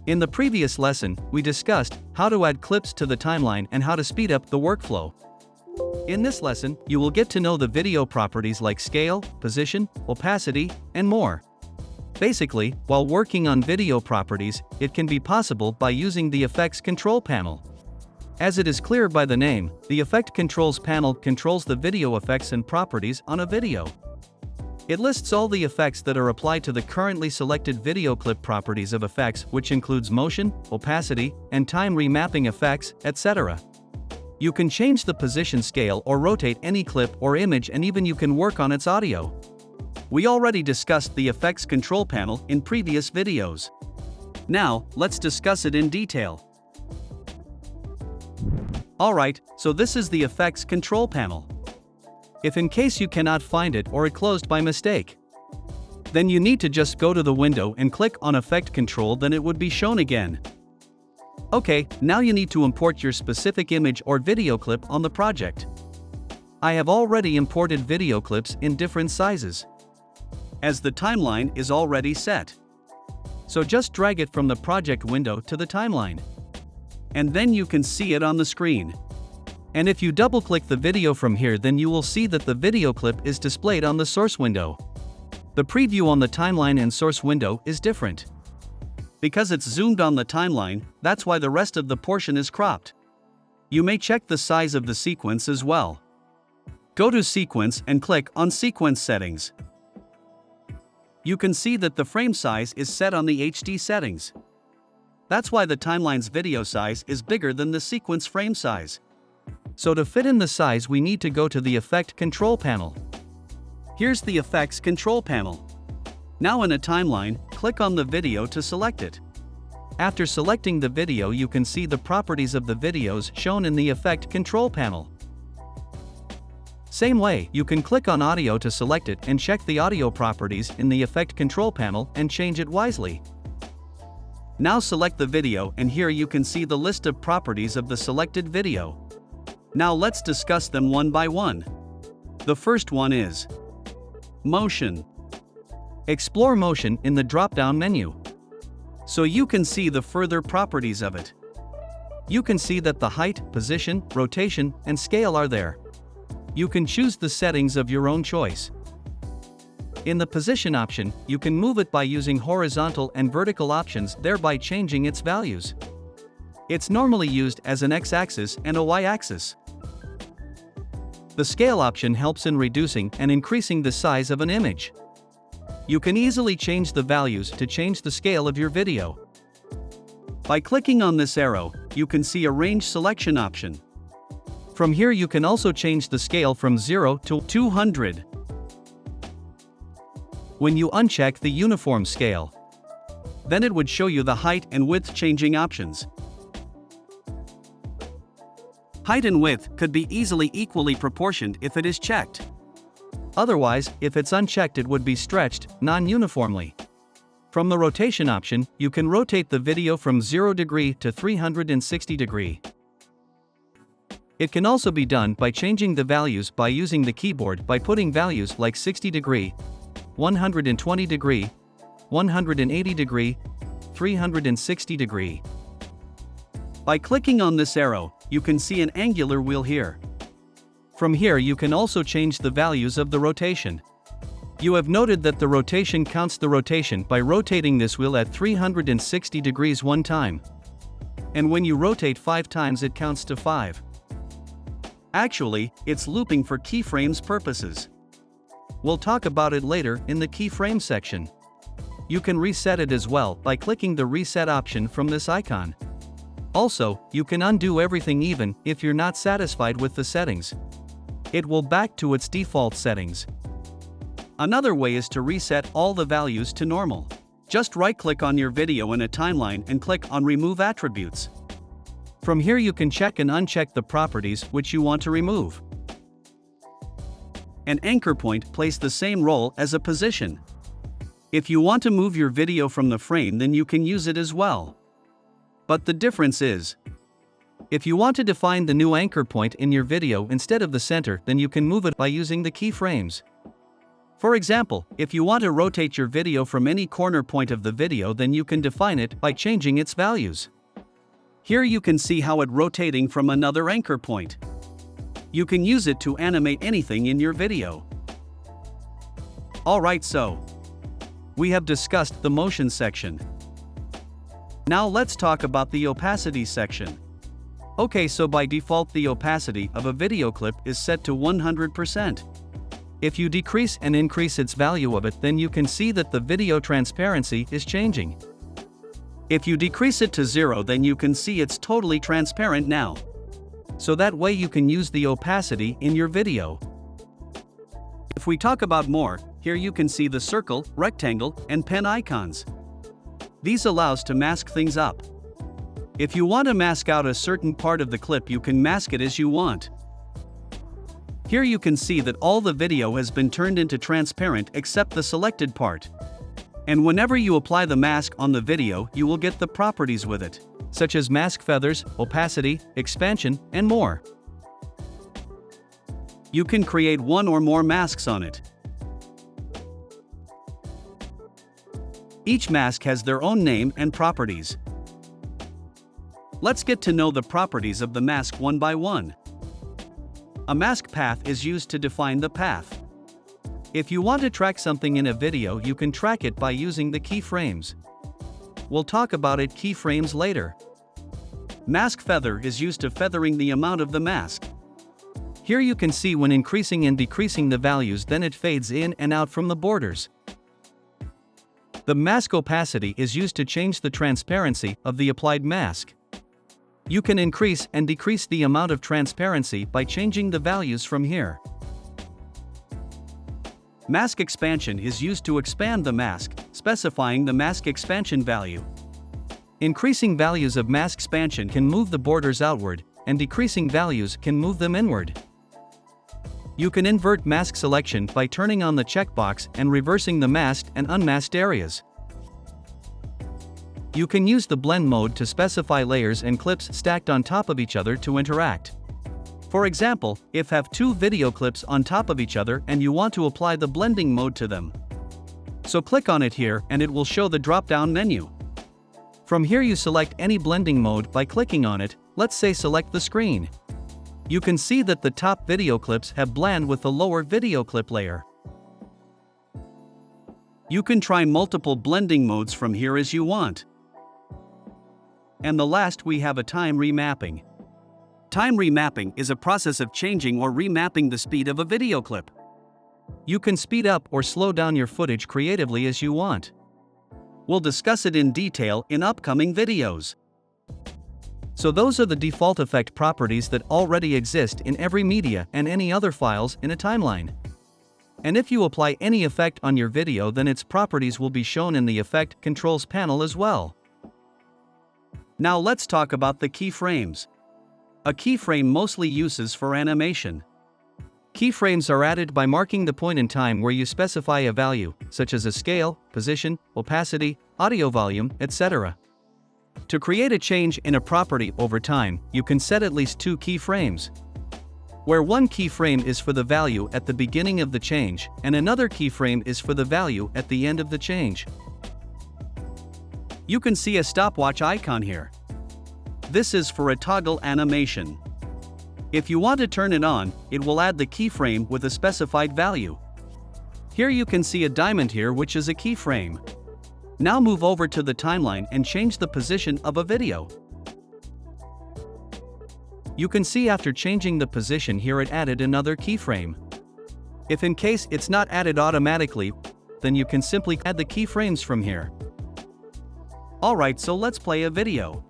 In the previous lesson, we discussed how to add clips to the timeline and how to speed up the workflow. In this lesson, you will get to know the video properties like scale, position, opacity, and more. Basically, while working on video properties, it can be possible by using the Effects Control panel. As it is clear by the name, the Effect Controls panel controls the video effects and properties on a video. It lists all the effects that are applied to the currently selected video clip properties of effects, which includes motion, opacity, and time remapping effects, etc. You can change the position scale or rotate any clip or image, and even you can work on its audio. We already discussed the Effects Control panel in previous videos. Now, let's discuss it in detail. Alright, so this is the Effects Control panel. If in case you cannot find it or it closed by mistake, then you need to just go to the window and click on Effect Control, then it would be shown again. Okay, now you need to import your specific image or video clip on the project. I have already imported video clips in different sizes, as the timeline is already set. So just drag it from the project window to the timeline, and then you can see it on the screen. And if you double-click the video from here, then you will see that the video clip is displayed on the source window. The preview on the timeline and source window is different. Because it's zoomed on the timeline, that's why the rest of the portion is cropped. You may check the size of the sequence as well. Go to Sequence and click on Sequence Settings. You can see that the frame size is set on the HD settings. That's why the timeline's video size is bigger than the sequence frame size. So to fit in the size, we need to go to the Effect Control panel. Here's the Effects Control panel. Now in a timeline, click on the video to select it. After selecting the video, you can see the properties of the videos shown in the Effect Control panel. Same way, you can click on audio to select it and check the audio properties in the Effect Control panel and change it wisely. Now select the video, and here you can see the list of properties of the selected video. Now let's discuss them one by one. The first one is motion. Explore motion in the drop-down menu, so you can see the further properties of it. You can see that the height, position, rotation, and scale are there. You can choose the settings of your own choice. In the position option, you can move it by using horizontal and vertical options, thereby changing its values. It's normally used as an x-axis and a y-axis. The scale option helps in reducing and increasing the size of an image. You can easily change the values to change the scale of your video. By clicking on this arrow, you can see a range selection option. From here you can also change the scale from 0 to 200. When you uncheck the uniform scale, then it would show you the height and width changing options. Height and width could be easily equally proportioned if it is checked. Otherwise, if it's unchecked, it would be stretched non-uniformly. From the rotation option, you can rotate the video from 0 degree to 360 degree. It can also be done by changing the values by using the keyboard by putting values like 60 degree, 120 degree, 180 degree, 360 degree. By clicking on this arrow, you can see an angular wheel here. From here you can also change the values of the rotation. You have noted that the rotation counts the rotation by rotating this wheel at 360 degrees one time. And when you rotate 5 times, it counts to 5. Actually, it's looping for keyframes purposes. We'll talk about it later in the keyframe section. You can reset it as well by clicking the reset option from this icon. Also, you can undo everything even if you're not satisfied with the settings. It will back to its default settings. Another way is to reset all the values to normal. Just right-click on your video in a timeline and click on Remove Attributes. From here you can check and uncheck the properties which you want to remove. An anchor point plays the same role as a position. If you want to move your video from the frame, then you can use it as well. But the difference is, if you want to define the new anchor point in your video instead of the center, then you can move it by using the keyframes. For example, if you want to rotate your video from any corner point of the video, then you can define it by changing its values. Here you can see how it rotating from another anchor point. You can use it to animate anything in your video. Alright, so we have discussed the motion section. Now let's talk about the opacity section. Okay, so by default the opacity of a video clip is set to 100%. If you decrease and increase its value of it, then you can see that the video transparency is changing. If you decrease it to 0, then you can see it's totally transparent now. So that way you can use the opacity in your video. If we talk about more, here you can see the circle, rectangle, and pen icons. These allows to mask things up. If you want to mask out a certain part of the clip, you can mask it as you want. Here you can see that all the video has been turned into transparent except the selected part. And whenever you apply the mask on the video, you will get the properties with it, such as mask feathers, opacity, expansion, and more. You can create one or more masks on it. Each mask has their own name and properties. Let's get to know the properties of the mask one by one. A mask path is used to define the path. If you want to track something in a video, you can track it by using the keyframes. We'll talk about keyframes later. Mask feather is used to feathering the amount of the mask. Here you can see when increasing and decreasing the values, then it fades in and out from the borders. The mask opacity is used to change the transparency of the applied mask. You can increase and decrease the amount of transparency by changing the values from here. Mask expansion is used to expand the mask, specifying the mask expansion value. Increasing values of mask expansion can move the borders outward, and decreasing values can move them inward. You can invert mask selection by turning on the checkbox and reversing the masked and unmasked areas. You can use the blend mode to specify layers and clips stacked on top of each other to interact. For example, if have two video clips on top of each other and you want to apply the blending mode to them. So click on it here and it will show the drop-down menu. From here you select any blending mode by clicking on it. Let's say select the screen. You can see that the top video clips have blend with the lower video clip layer. You can try multiple blending modes from here as you want. And the last we have a time remapping. Time remapping is a process of changing or remapping the speed of a video clip. You can speed up or slow down your footage creatively as you want. We'll discuss it in detail in upcoming videos. So those are the default effect properties that already exist in every media and any other files in a timeline. And if you apply any effect on your video, then its properties will be shown in the Effect Controls panel as well. Now let's talk about the keyframes. A keyframe mostly uses for animation. Keyframes are added by marking the point in time where you specify a value, such as a scale, position, opacity, audio volume, etc. To create a change in a property over time, you can set at least two keyframes, where one keyframe is for the value at the beginning of the change, and another keyframe is for the value at the end of the change. You can see a stopwatch icon here. This is for a toggle animation. If you want to turn it on, it will add the keyframe with a specified value. Here you can see a diamond here, which is a keyframe. Now move over to the timeline and change the position of a video. You can see after changing the position here, it added another keyframe. If in case it's not added automatically, then you can simply add the keyframes from here. Alright, so let's play a video.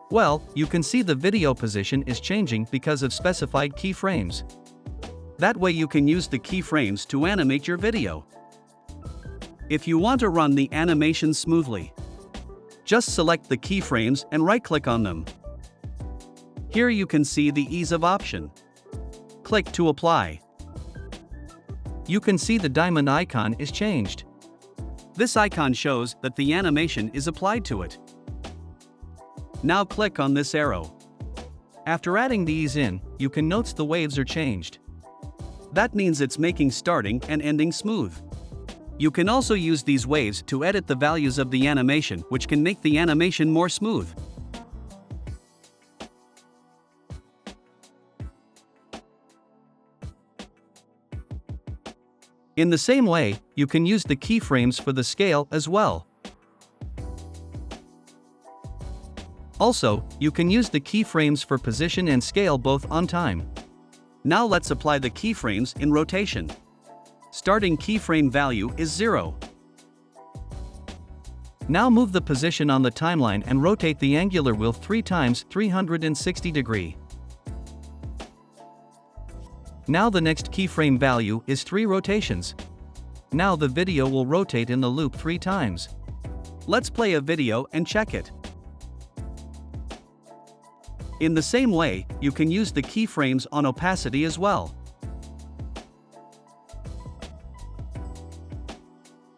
Well, you can see the video position is changing because of specified keyframes. That way you can use the keyframes to animate your video. If you want to run the animation smoothly, just select the keyframes and right-click on them. Here you can see the ease of option. Click to apply. You can see the diamond icon is changed. This icon shows that the animation is applied to it. Now click on this arrow. After adding these in, you can notice the waves are changed. That means it's making starting and ending smooth. You can also use these waves to edit the values of the animation, which can make the animation more smooth. In the same way, you can use the keyframes for the scale as well. Also, you can use the keyframes for position and scale both on time. Now let's apply the keyframes in rotation. Starting keyframe value is 0. Now move the position on the timeline and rotate the angular wheel 3 times 360 degrees. Now the next keyframe value is 3 rotations. Now the video will rotate in the loop 3 times. Let's play a video and check it. In the same way, you can use the keyframes on opacity as well.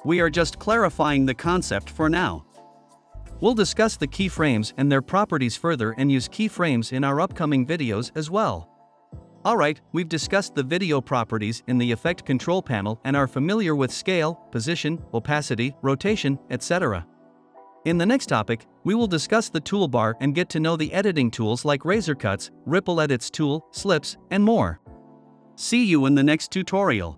We are just clarifying the concept for now. We'll discuss the keyframes and their properties further and use keyframes in our upcoming videos as well. Alright, we've discussed the video properties in the Effect Control panel and are familiar with scale, position, opacity, rotation, etc. In the next topic, we will discuss the toolbar and get to know the editing tools like razor cuts, ripple edits tool, slips, and more. See you in the next tutorial.